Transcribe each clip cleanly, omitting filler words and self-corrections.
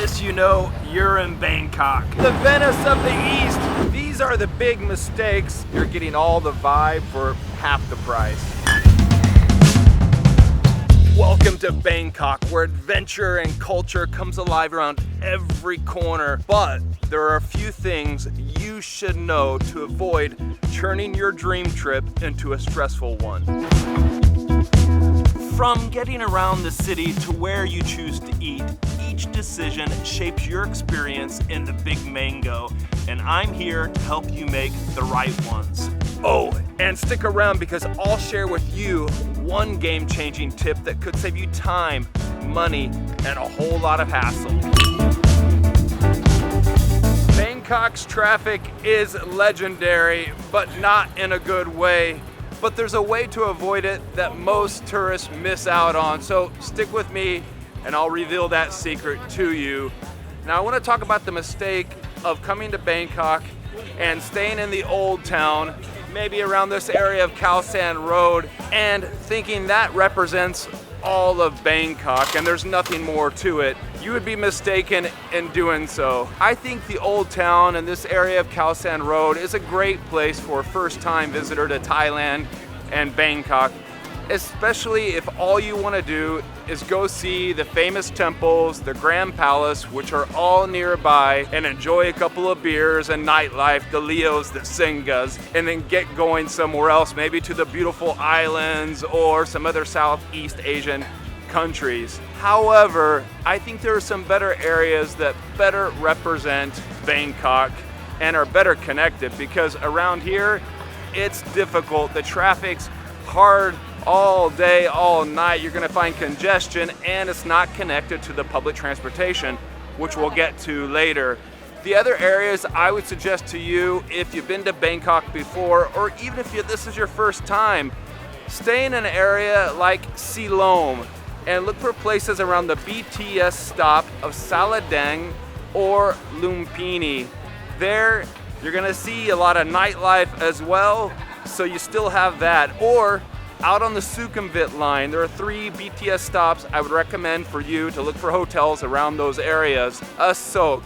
this, you know, you're in Bangkok. The Venice of the East. These are the big mistakes. You're getting all the vibe for half the price. Welcome to Bangkok, where adventure and culture comes alive around every corner. But there are a few things you should know to avoid turning your dream trip into a stressful one. From getting around the city to where you choose to eat, each decision shapes your experience in the Big Mango, and I'm here to help you make the right ones. Oh, and stick around because I'll share with you one game-changing tip that could save you time, money, and a whole lot of hassle. Bangkok's traffic is legendary, but not in a good way. But there's a way to avoid it that most tourists miss out on. So stick with me and I'll reveal that secret to you. Now I want to talk about the mistake of coming to Bangkok and staying in the old town, maybe around this area of Khao San Road, and thinking that represents all of Bangkok and there's nothing more to it. You would be mistaken in doing so. I think the old town and this area of Khao San Road is a great place for a first-time visitor to Thailand and Bangkok, especially if all you want to do is go see the famous temples, the Grand Palace, which are all nearby, and enjoy a couple of beers and nightlife, the Leos, the Singas, and then get going somewhere else, maybe to the beautiful islands or some other Southeast Asian countries. However, I think there are some better areas that better represent Bangkok and are better connected, because around here, it's difficult. The traffic's hard all day, all night. You're gonna find congestion and it's not connected to the public transportation, which we'll get to later. The other areas I would suggest to you, if you've been to Bangkok before, or even if this is your first time, stay in an area like Siloam and look for places around the BTS stop of Saladang or Lumpini. There, you're gonna see a lot of nightlife as well, so you still have that. Or out on the Sukhumvit line, there are 3 BTS stops I would recommend for you to look for hotels around those areas: Asok,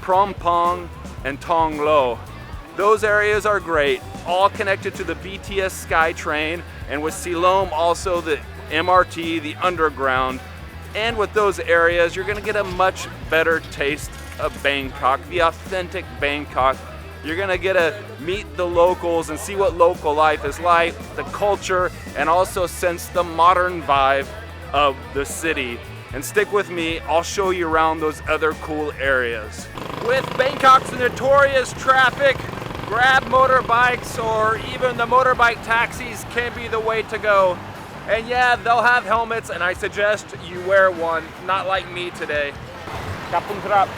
Prompong, and Tong Lo. Those areas are great, all connected to the BTS SkyTrain, and with Siloam also the MRT, the underground. And with those areas, you're gonna get a much better taste of Bangkok, the authentic Bangkok. You're gonna get to meet the locals and see what local life is like, the culture, and also sense the modern vibe of the city. And stick with me, I'll show you around those other cool areas. With Bangkok's notorious traffic, Grab motorbikes or even the motorbike taxis can be the way to go. And yeah, they'll have helmets, and I suggest you wear one, not like me today. Kapung Krap.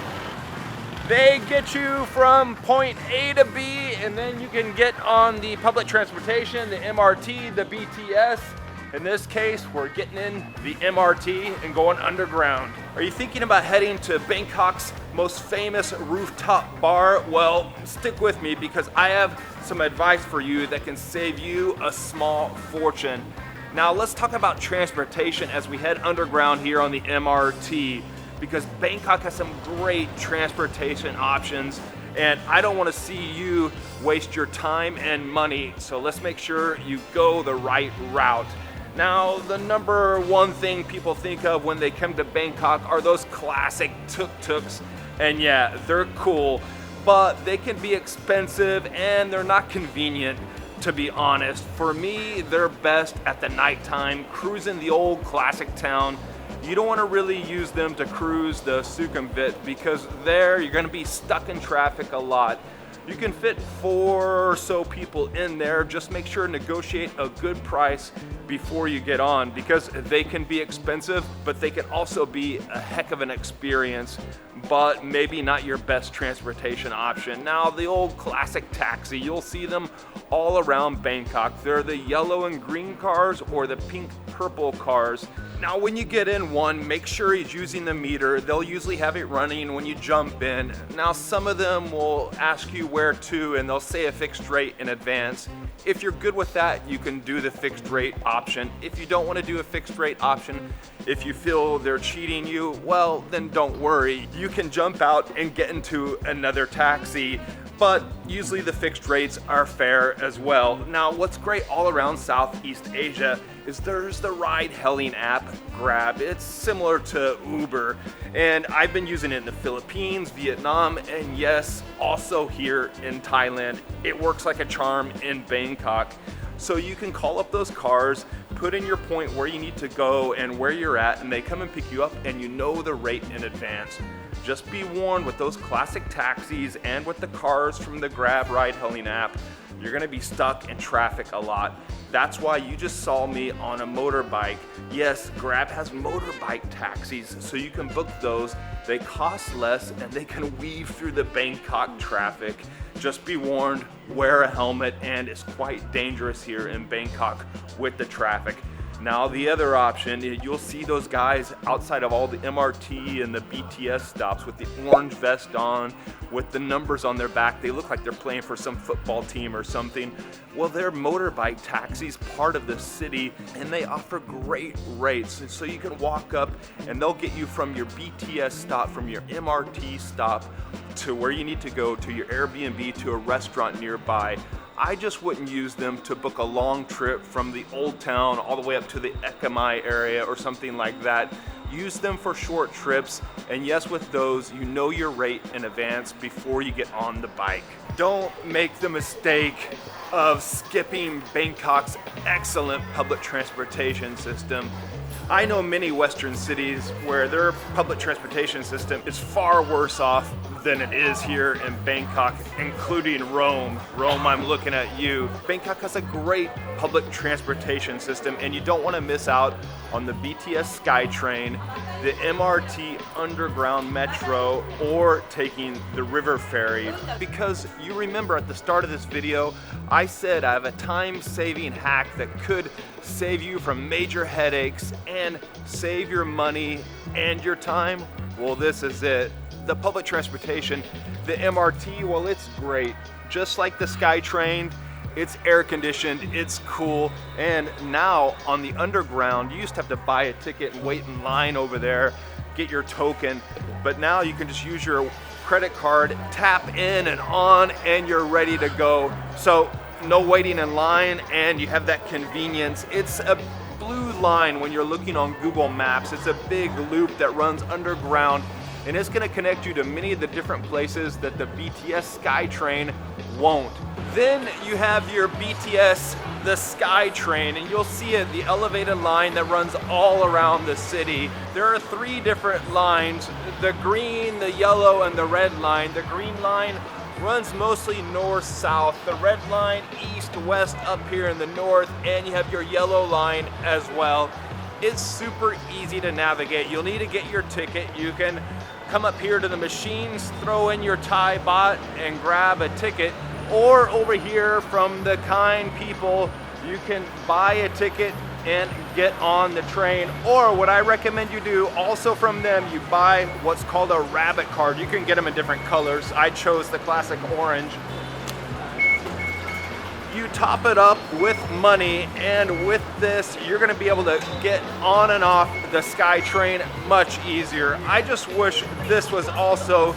They get you from point A to B, and then you can get on the public transportation, the MRT, the BTS. In this case, we're getting in the MRT and going underground. Are you thinking about heading to Bangkok's most famous rooftop bar? Well, stick with me because I have some advice for you that can save you a small fortune. Now let's talk about transportation as we head underground here on the MRT, because Bangkok has some great transportation options and I don't want to see you waste your time and money, so let's make sure you go the right route. Now, the number one thing people think of when they come to Bangkok are those classic tuk-tuks, and yeah, they're cool, but they can be expensive and they're not convenient, to be honest. For me, they're best at the nighttime, cruising the old classic town. You don't want to really use them to cruise the Sukhumvit because there you're going to be stuck in traffic a lot. You can fit 4 or so people in there. Just make sure to negotiate a good price before you get on, because they can be expensive, but they can also be a heck of an experience, but maybe not your best transportation option. Now, the old classic taxi, you'll see them all around Bangkok. They're the yellow and green cars or the pink purple cars. Now when you get in one, make sure he's using the meter. They'll usually have it running when you jump in. Now some of them will ask you where to, and they'll say a fixed rate in advance. If you're good with that, you can do the fixed rate option. If you don't want to do a fixed rate option, if you feel they're cheating you, well, then don't worry. You can jump out and get into another taxi, but usually the fixed rates are fair as well. Now, what's great all around Southeast Asia is there's the ride-hailing app, Grab. It's similar to Uber, and I've been using it in the Philippines, Vietnam, and yes, also here in Thailand. It works like a charm in Bangkok. So you can call up those cars, put in your point where you need to go and where you're at, and they come and pick you up, and you know the rate in advance. Just be warned, with those classic taxis and with the cars from the Grab ride-hailing app, you're gonna be stuck in traffic a lot. That's why you just saw me on a motorbike. Yes, Grab has motorbike taxis, so you can book those. They cost less and they can weave through the Bangkok traffic. Just be warned, wear a helmet, and it's quite dangerous here in Bangkok with the traffic. Now the other option, you'll see those guys outside of all the MRT and the BTS stops with the orange vest on, with the numbers on their back. They look like they're playing for some football team or something. Well, they're motorbike taxis, part of the city, and they offer great rates. And so you can walk up and they'll get you from your BTS stop, from your MRT stop, to where you need to go, to your Airbnb, to a restaurant nearby. I just wouldn't use them to book a long trip from the old town all the way up to the Ekamai area or something like that. Use them for short trips, and yes, with those, you know your rate in advance before you get on the bike. Don't make the mistake of skipping Bangkok's excellent public transportation system. I know many Western cities where their public transportation system is far worse off than it is here in Bangkok, including Rome. Rome, I'm looking at you. Bangkok has a great public transportation system, and you don't want to miss out on the BTS SkyTrain, the MRT Underground Metro, or taking the river ferry. Because you remember at the start of this video, I said I have a time-saving hack that could save you from major headaches and save your money and your time. Well, this is it. The public transportation, the MRT, well, it's great. Just like the SkyTrain, it's air conditioned, it's cool. And now on the underground, you used to have to buy a ticket and wait in line over there, get your token. But now you can just use your credit card, tap in and on, and you're ready to go. So no waiting in line, and you have that convenience. It's a blue line when you're looking on Google Maps. It's a big loop that runs underground, and it's gonna connect you to many of the different places that the BTS SkyTrain won't. Then you have your BTS, the SkyTrain, and you'll see it, the elevated line that runs all around the city. There are 3 different lines, the green, the yellow, and the red line. The green line runs mostly north-south, the red line east-west up here in the north, and you have your yellow line as well. It's super easy to navigate. You'll need to get your ticket. You can come up here to the machines, throw in your Thai baht and grab a ticket, or over here from the kind people, you can buy a ticket and get on the train. Or what I recommend you do, also from them, you buy what's called a rabbit card. You can get them in different colors. I chose the classic orange. You top it up with money, and with this, you're gonna be able to get on and off the SkyTrain much easier. I just wish this was also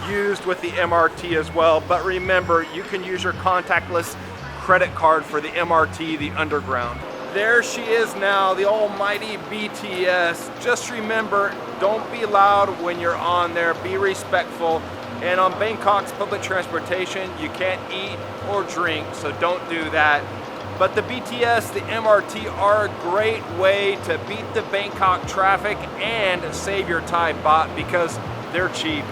used with the MRT as well, but remember, you can use your contactless credit card for the MRT, the underground. There she is now, the almighty BTS. Just remember, don't be loud when you're on there, be respectful. And on Bangkok's public transportation, you can't eat or drink, so don't do that. But the BTS, the MRT are a great way to beat the Bangkok traffic and save your Thai baht because they're cheap.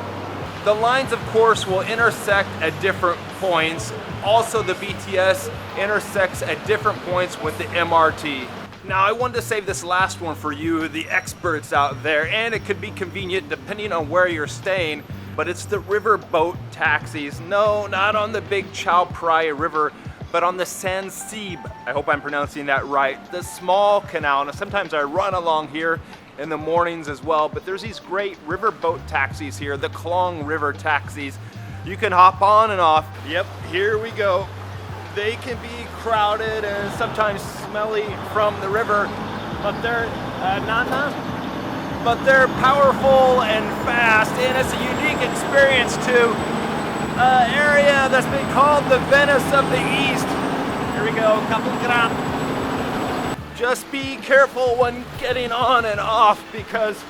The lines, of course, will intersect at different points. Also, the BTS intersects at different points with the MRT. Now, I wanted to save this last one for you, the experts out there, and it could be convenient depending on where you're staying, but it's the river boat taxis. No, not on the big Chao Phraya River, but on the San Sib, I hope I'm pronouncing that right, the small canal. Now sometimes I run along here in the mornings as well, but there's these great river boat taxis here, the Klong River taxis. You can hop on and off. Yep, here we go. They can be crowded and sometimes smelly from the river, but they're they're powerful and fast, and it's a unique experience to an area that's been called the Venice of the East. Here we go, couple gram. Just be careful when getting on and off because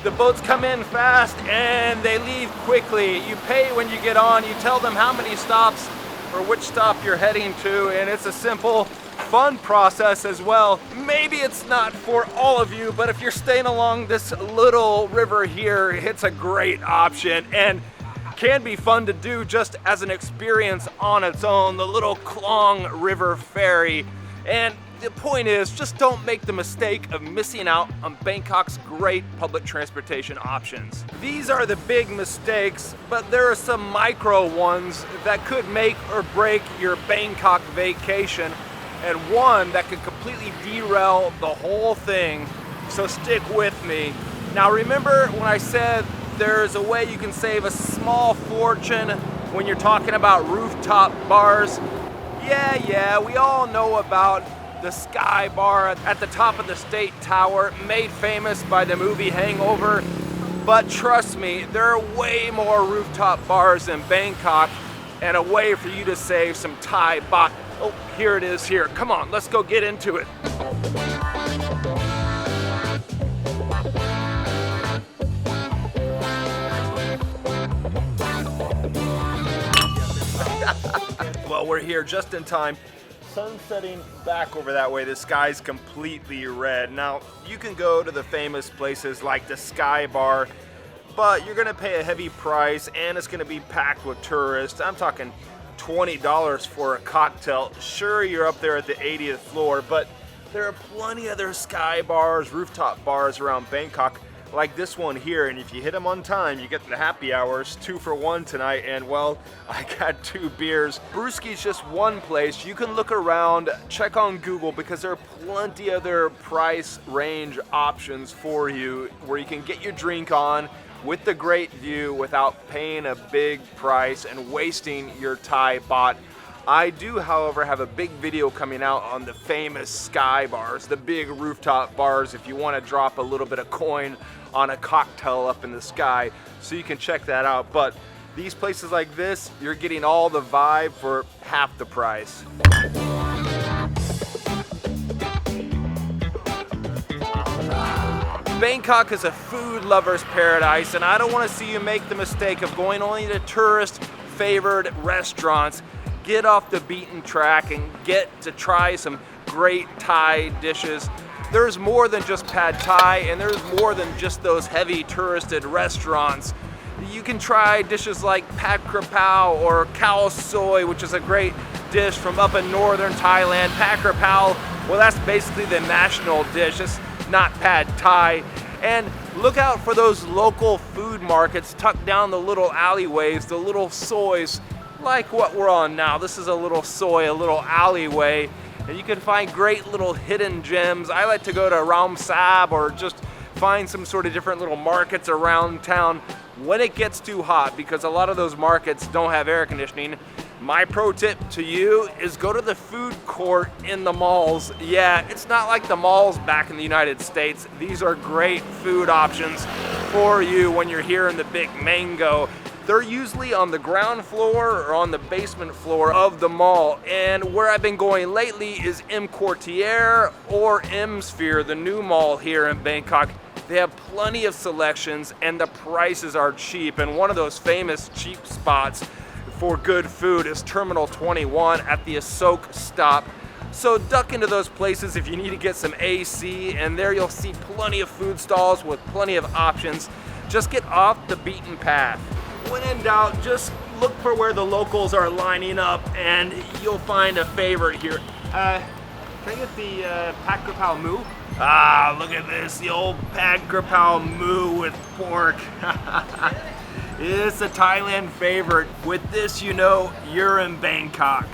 the boats come in fast and they leave quickly. You pay when you get on, you tell them how many stops or which stop you're heading to, and it's a simple, fun process as well. Maybe it's not for all of you, but if you're staying along this little river here, it's a great option and can be fun to do just as an experience on its own, the little Klong River ferry. And the point is, just don't make the mistake of missing out on Bangkok's great public transportation options. These are the big mistakes, but there are some micro ones that could make or break your Bangkok vacation, and one that could completely derail the whole thing, so stick with me. Now remember when I said there's a way you can save a small fortune when you're talking about rooftop bars? Yeah, we all know about the Sky Bar at the top of the State Tower, made famous by the movie Hangover. But trust me, there are way more rooftop bars in Bangkok and a way for you to save some Thai baht. Oh, here it is here. Come on, let's go get into it. Well, we're here just in time. Sun setting back over that way. The sky's completely red. Now, you can go to the famous places like the Sky Bar, but you're gonna pay a heavy price and it's gonna be packed with tourists. I'm talking $20 for a cocktail. Sure, you're up there at the 80th floor, but there are plenty of other Sky Bars, rooftop bars around Bangkok, like this one here, and if you hit them on time, you get the happy hours, 2 for 1 tonight, and well, I got 2 beers. Brewski's just one place. You can look around, check on Google, because there are plenty other price range options for you where you can get your drink on with the great view without paying a big price and wasting your Thai baht. I do, however, have a big video coming out on the famous Sky Bars, the big rooftop bars, if you want to drop a little bit of coin on a cocktail up in the sky, so you can check that out. But these places like this, you're getting all the vibe for half the price. Bangkok is a food lover's paradise, and I don't want to see you make the mistake of going only to tourist favored restaurants. Get off the beaten track and get to try some great Thai dishes. There's more than just pad Thai, and there's more than just those heavy touristed restaurants. You can try dishes like pad krapao or khao soy, which is a great dish from up in northern Thailand. Pad krapao, well, that's basically the national dish. It's not pad Thai. And look out for those local food markets tucked down the little alleyways, the little soys, like what we're on now. This is a little soy, a little alleyway, and you can find great little hidden gems. I like to go to Ram Sab or just find some sort of different little markets around town when it gets too hot, because a lot of those markets don't have air conditioning. My pro tip to you is go to the food court in the malls. Yeah, it's not like the malls back in the United States. These are great food options for you when you're here in the big mango. They're usually on the ground floor or on the basement floor of the mall. And where I've been going lately is M Quartier or M Sphere, the new mall here in Bangkok. They have plenty of selections and the prices are cheap. And one of those famous cheap spots for good food is Terminal 21 at the Asok stop. So duck into those places if you need to get some AC, and there you'll see plenty of food stalls with plenty of options. Just get off the beaten path. When in doubt, just look for where the locals are lining up and you'll find a favorite here. Can I get the pad krapao moo? Ah, look at this, the old pad krapao moo with pork. It's a Thailand favorite. With this, you know you're in Bangkok.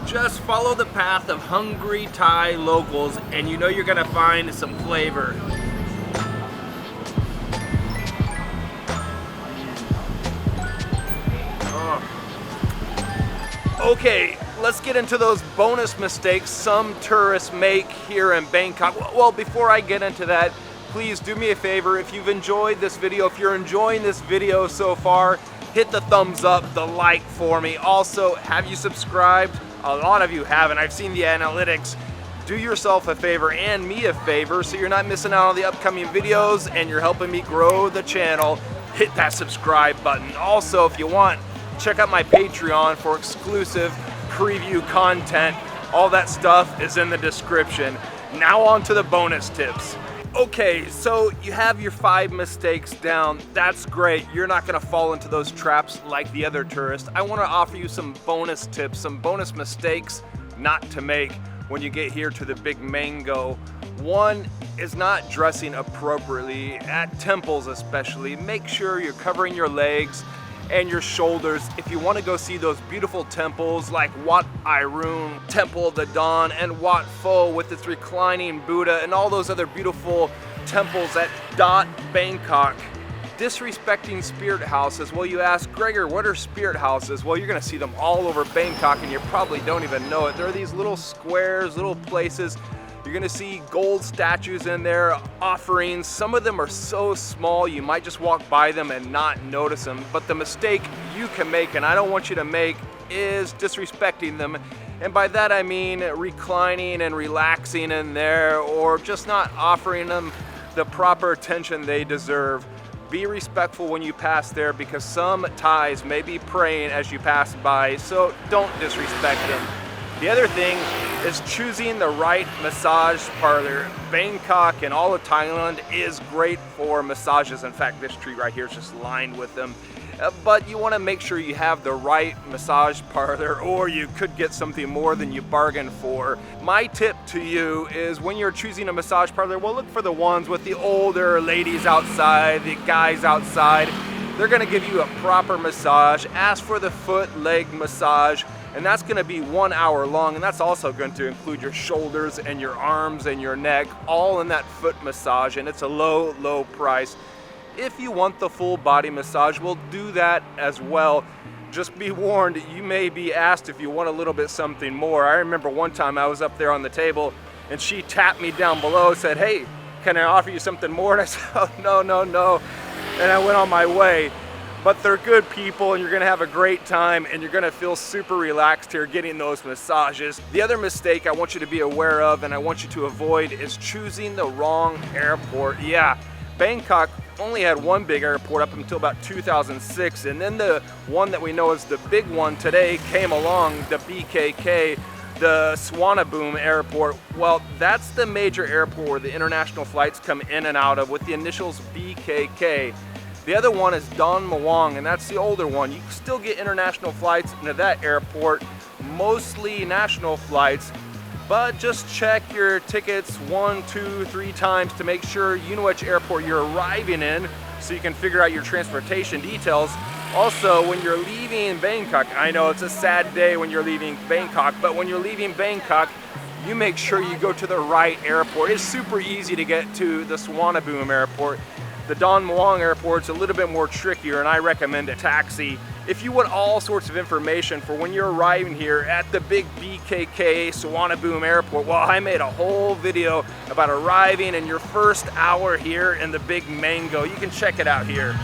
Just follow the path of hungry Thai locals and you know you're gonna find some flavor. Okay, let's get into those bonus mistakes some tourists make here in Bangkok. Well, before I get into that, please do me a favor. If you've enjoyed this video, if you're enjoying this video so far, hit the thumbs up, the like for me. Also, have you subscribed? A lot of you haven't. I've seen the analytics. Do yourself a favor and me a favor so you're not missing out on the upcoming videos and you're helping me grow the channel. Hit that subscribe button. Also, if you want, check out my Patreon for exclusive preview content. All that stuff is in the description. Now on to the bonus tips. Okay, so you have your 5 mistakes down. That's great. You're not gonna fall into those traps like the other tourists. I wanna offer you some bonus tips, some bonus mistakes not to make when you get here to the Big Mango. One is not dressing appropriately, at temples especially. Make sure you're covering your legs and your shoulders if you want to go see those beautiful temples like Wat Arun, Temple of the Dawn, and Wat Pho with its reclining Buddha and all those other beautiful temples at Bangkok. Disrespecting spirit houses. Well, you ask, Gregor, what are spirit houses? Well, you're gonna see them all over Bangkok and you probably don't even know it. There are these little squares, little places. You're gonna see gold statues in there, offerings. Some of them are so small you might just walk by them and not notice them. But the mistake you can make, and I don't want you to make, is disrespecting them. And by that I mean reclining and relaxing in there, or just not offering them the proper attention they deserve. Be respectful when you pass there because some Thais may be praying as you pass by, so don't disrespect them. The other thing is choosing the right massage parlor. Bangkok and all of Thailand is great for massages. In fact, this tree right here is just lined with them. But you want to make sure you have the right massage parlor or you could get something more than you bargained for. My tip to you is when you're choosing a massage parlor, well, look for the ones with the older ladies outside, the guys outside. They're going to give you a proper massage. Ask for the foot, leg massage. And that's gonna be 1 hour long, and that's also going to include your shoulders and your arms and your neck, all in that foot massage, and it's a low, low price. If you want the full body massage, we'll do that as well. Just be warned, you may be asked if you want a little bit something more. I remember one time I was up there on the table, and she tapped me down below, said, hey, can I offer you something more? And I said, oh, no, no, no. And I went on my way. But they're good people and you're gonna have a great time and you're gonna feel super relaxed here getting those massages. The other mistake I want you to be aware of and I want you to avoid is choosing the wrong airport. Yeah, Bangkok only had one big airport up until about 2006, and then the one that we know as the big one today came along, the BKK, the Suvarnabhumi airport. Well, that's the major airport where the international flights come in and out of with the initials BKK. The other one is Don Muang, and that's the older one. You can still get international flights into that airport, mostly national flights, but just check your tickets 1, 2, 3 times to make sure you know which airport you're arriving in so you can figure out your transportation details. Also, when you're leaving Bangkok, I know it's a sad day when you're leaving Bangkok, but when you're leaving Bangkok, you make sure you go to the right airport. It's super easy to get to the Suvarnabhumi airport. The Don Muang airport's a little bit more trickier and I recommend a taxi. If you want all sorts of information for when you're arriving here at the big BKK Suvarnabhumi airport, well, I made a whole video about arriving in your first hour here in the Big Mango. You can check it out here.